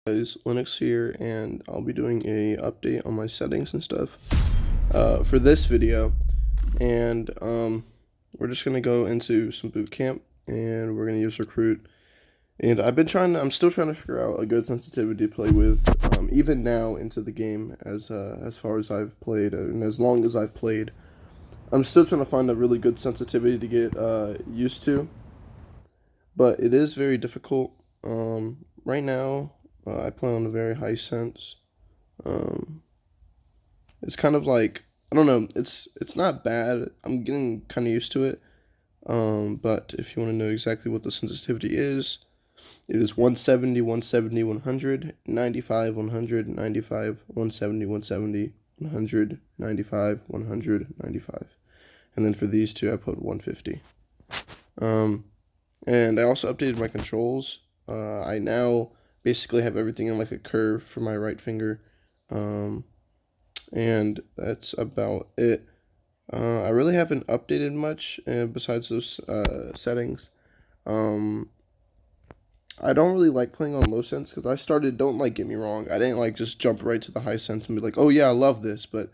Guys, Linux here, and I'll be doing a update on my settings and stuff for this video. And we're just gonna go into some boot camp, and we're gonna use Recruit. And I'm still trying to figure out a good sensitivity to play with, even now into the game, as far as I've played and as long as I've played. I'm still trying to find a really good sensitivity to get used to, but it is very difficult. Right now, I play on a very high sense. Um, it's kind of like, I don't know. It's not bad. I'm getting kind of used to it. But if you want to know exactly what the sensitivity is, it is 170, 170, 100, 95, 100, 95, 170, 170, 100, 95, 100, 95. And then for these two, I put 150. Um, and I also updated my controls. I now basically have everything in like a curve for my right finger. Um, and that's about it. I really haven't updated much besides those settings. Um, I don't really like playing on low sense because don't like, get me wrong, I didn't like just jump right to the high sense and be like, oh yeah, I love this. But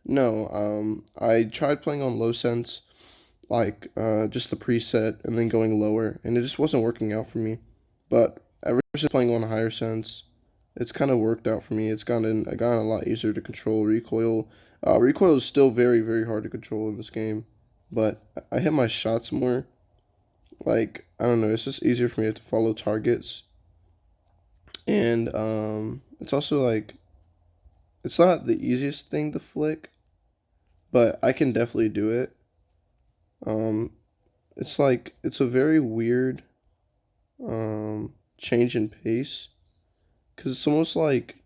no, I tried playing on low sense, like just the preset and then going lower, and it just wasn't working out for me. But ever since playing on a higher sense, it's kind of worked out for me. It's gotten a lot easier to control recoil. Recoil is still very, very hard to control in this game, but I hit my shots more. Like, I don't know, it's just easier for me to follow targets. And it's also like, it's not the easiest thing to flick, but I can definitely do it. Um, it's like, it's a very weird change in pace, because it's almost like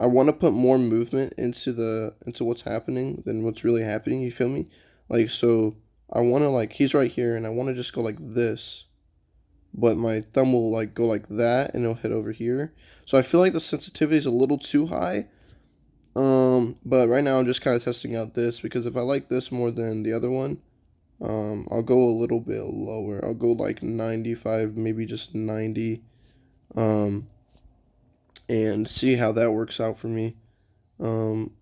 I want to put more movement into what's happening than what's really happening. You feel me? Like, so I want to, like, he's right here, and I want to just go like this, but my thumb will like go like that, and it'll hit over here. So I feel like the sensitivity is a little too high. But right now I'm just kind of testing out this, because if I like this more than the other one, I'll go a little bit lower. I'll go like 95, maybe just 90. Um, and see how that works out for me. Um,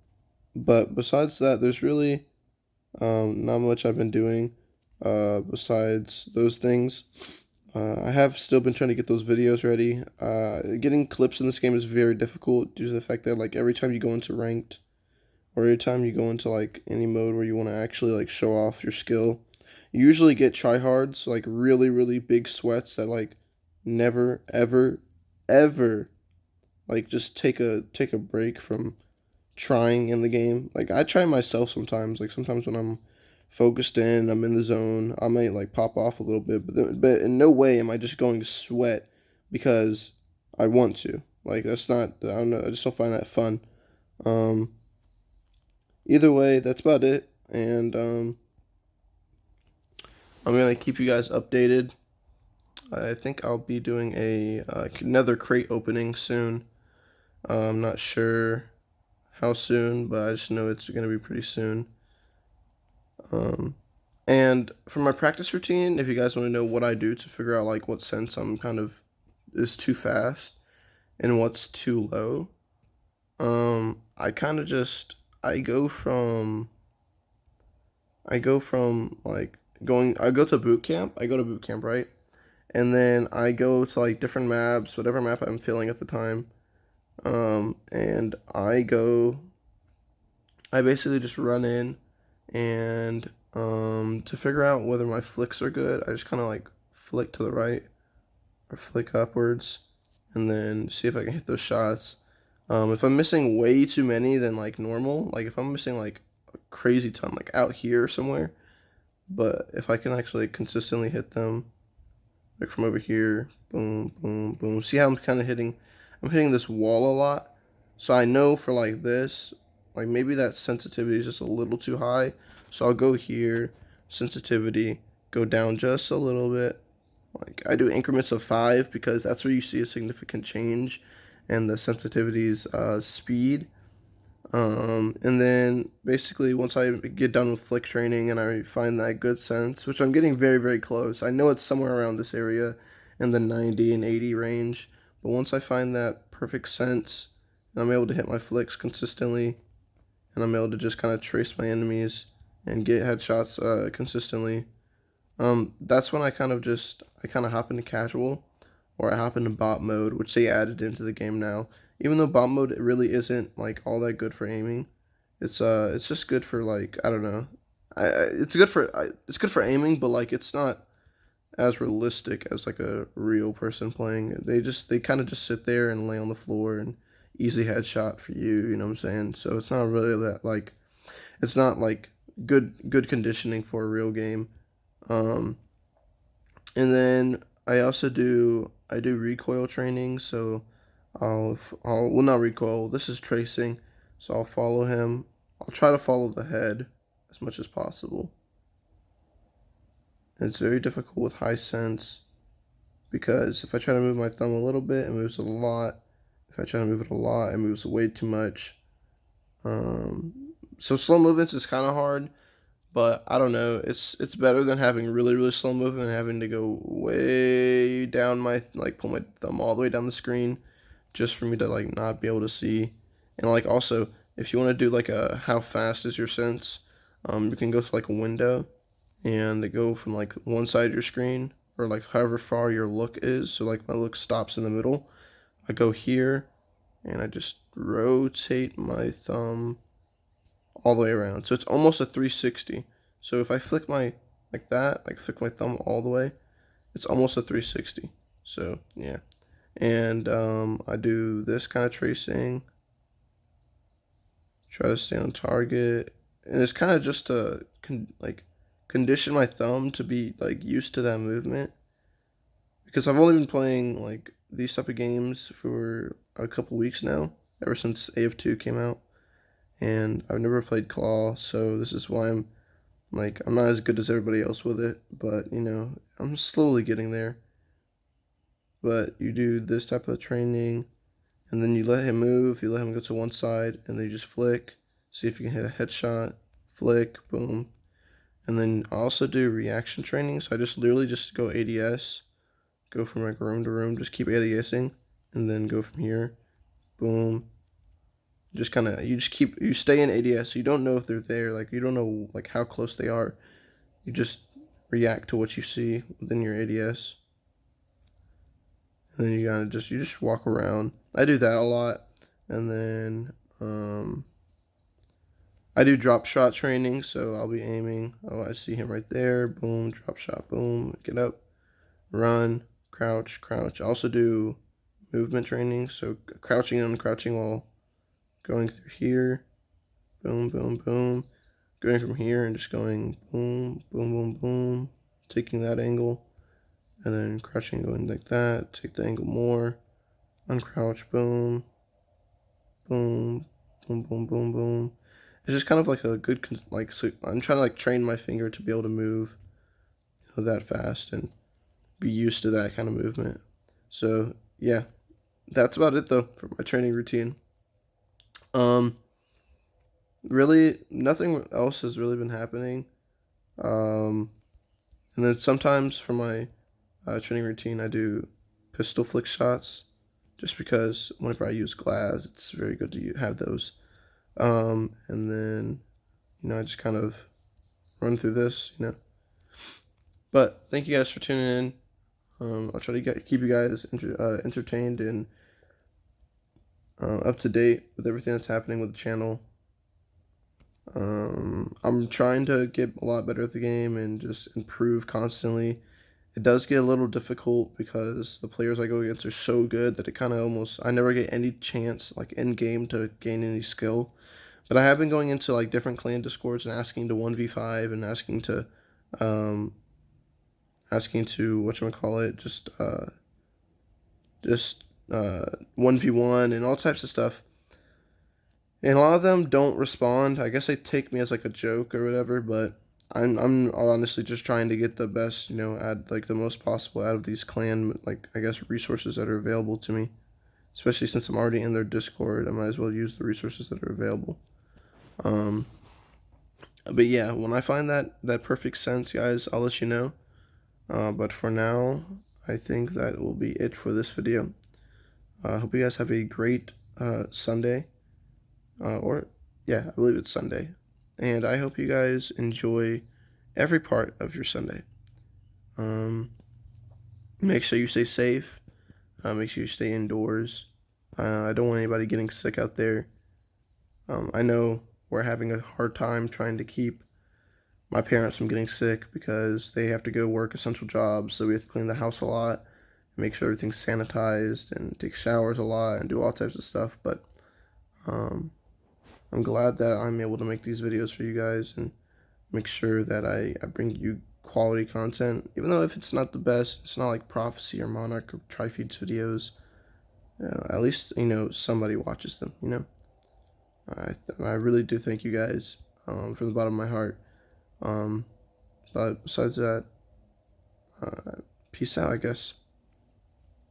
but besides that, there's really not much I've been doing besides those things. I have still been trying to get those videos ready. Getting clips in this game is very difficult due to the fact that, like, every time you go into ranked, or every time you go into like any mode where you want to actually like show off your skill, you usually get tryhards, like really, really big sweats that like never, ever, ever like just take a break from trying in the game. Like, I try myself sometimes. Like, sometimes when I'm focused in, I'm in the zone, I might like pop off a little bit, but in no way am I just going to sweat because I want to. Like, that's not, I don't know, I just don't find that fun. Um, Either way, that's about it, and I'm gonna keep you guys updated. I think I'll be doing another crate opening soon. I'm not sure how soon, but I just know it's gonna be pretty soon. Um, and for my practice routine, if you guys want to know what I do to figure out like what sense I'm kind of is too fast and what's too low, I kind of just I go from like going I go to boot camp. I go to boot camp, right? And then I go to like different maps, whatever map I'm feeling at the time. And I basically just run in, and to figure out whether my flicks are good, I just kind of like flick to the right or flick upwards, and then see if I can hit those shots. If I'm missing way too many than like normal, like if I'm missing like a crazy ton, like out here somewhere, but if I can actually consistently hit them, like from over here, boom, boom, boom. See how I'm hitting this wall a lot. So I know for like this, like maybe that sensitivity is just a little too high. So I'll go here, sensitivity, go down just a little bit. Like, I do increments of 5 because that's where you see a significant change in the sensitivity's speed. And then basically once I get done with flick training and I find that good sense, which I'm getting very, very close. I know it's somewhere around this area in the 90 and 80 range, But once I find that perfect sense, and I'm able to hit my flicks consistently, and I'm able to just kind of trace my enemies and get headshots consistently, that's when I kind of hop into casual, or I hop into bot mode, which they added into the game now. Even though bot mode really isn't like all that good for aiming, it's just good for, like, I don't know. It's good for aiming, but like it's not as realistic as like a real person playing it. They kind of just sit there and lay on the floor and easy headshot for you. You know what I'm saying? So it's not really that, like, it's not like good conditioning for a real game. Um, and then I do recoil training. So I'll well, not recoil. This is tracing. So I'll follow him. I'll try to follow the head as much as possible. And it's very difficult with high sense, because if I try to move my thumb a little bit, it moves a lot. If I try to move it a lot, it moves way too much. So slow movements is kind of hard, but I don't know. It's better than having really slow movement and having to go way down my, like, pull my thumb all the way down the screen just for me to like not be able to see. And like also, if you want to do like a how fast is your sense, you can go to like a window and go from like one side of your screen, or like however far your look is. So like my look stops in the middle. I go here and I just rotate my thumb all the way around. So it's almost a 360. So if I flick my, like that, like flick my thumb all the way, it's almost a 360. So yeah. And I do this kind of tracing, try to stay on target, and it's kind of just to condition my thumb to be like used to that movement, because I've only been playing like these type of games for a couple weeks now, ever since AF2 came out, and I've never played Claw, so this is why I'm not as good as everybody else with it, but you know, I'm slowly getting there. But you do this type of training, and then you let him move, you let him go to one side, and then you just flick, see if you can hit a headshot, flick, boom. And then I also do reaction training, so I just literally just go ADS, go from like room to room, just keep ADSing, and then go from here, boom. Just kind of, you stay in ADS, so you don't know if they're there, like you don't know like how close they are. You just react to what you see within your ADS. And then you just walk around. I do that a lot. And then I do drop shot training, so I'll be aiming. Oh, I see him right there. Boom, drop shot, boom, get up, run, crouch, crouch. I also do movement training, so crouching and uncrouching while going through here. Boom, boom, boom. Going from here and just going boom, boom, boom, boom. Taking that angle. And then crouching, going like that. Take the angle more. Uncrouch, boom. Boom, boom, boom, boom, boom. It's just kind of like a good, like, so I'm trying to like train my finger to be able to move, you know, that fast and be used to that kind of movement. So yeah, that's about it though for my training routine. Really nothing else has really been happening. And then sometimes for my training routine, I do pistol flick shots, just because whenever I use glass, it's very good to have those. And then, you know, I just kind of run through this, you know. But thank you guys for tuning in. I'll try to keep you guys entertained and up to date with everything that's happening with the channel. I'm trying to get a lot better at the game and just improve constantly. It does get a little difficult because the players I go against are so good that it kind of I never get any chance like in game to gain any skill. But I have been going into like different clan discords and asking to 1v5 and asking to whatchamacallit, just 1v1 and all types of stuff. And a lot of them don't respond. I guess they take me as like a joke or whatever, but I'm honestly just trying to get the best, you know, add like the most possible out of these clan, like, I guess, resources that are available to me. Especially since I'm already in their Discord, I might as well use the resources that are available. But yeah, when I find that perfect sense, guys, I'll let you know. But for now, I think that will be it for this video. I hope you guys have a great Sunday. Yeah, I believe it's Sunday. And I hope you guys enjoy every part of your Sunday. Make sure you stay safe. Make sure you stay indoors. I don't want anybody getting sick out there. I know we're having a hard time trying to keep my parents from getting sick because they have to go work essential jobs, so we have to clean the house a lot, make sure everything's sanitized, and take showers a lot, and do all types of stuff. But I'm glad that I'm able to make these videos for you guys and make sure that I bring you quality content, even though if it's not the best, it's not like Prophecy or Monarch or Trifeeds videos. At least somebody watches them. I really do thank you guys from the bottom of my heart. But besides that, peace out, I guess.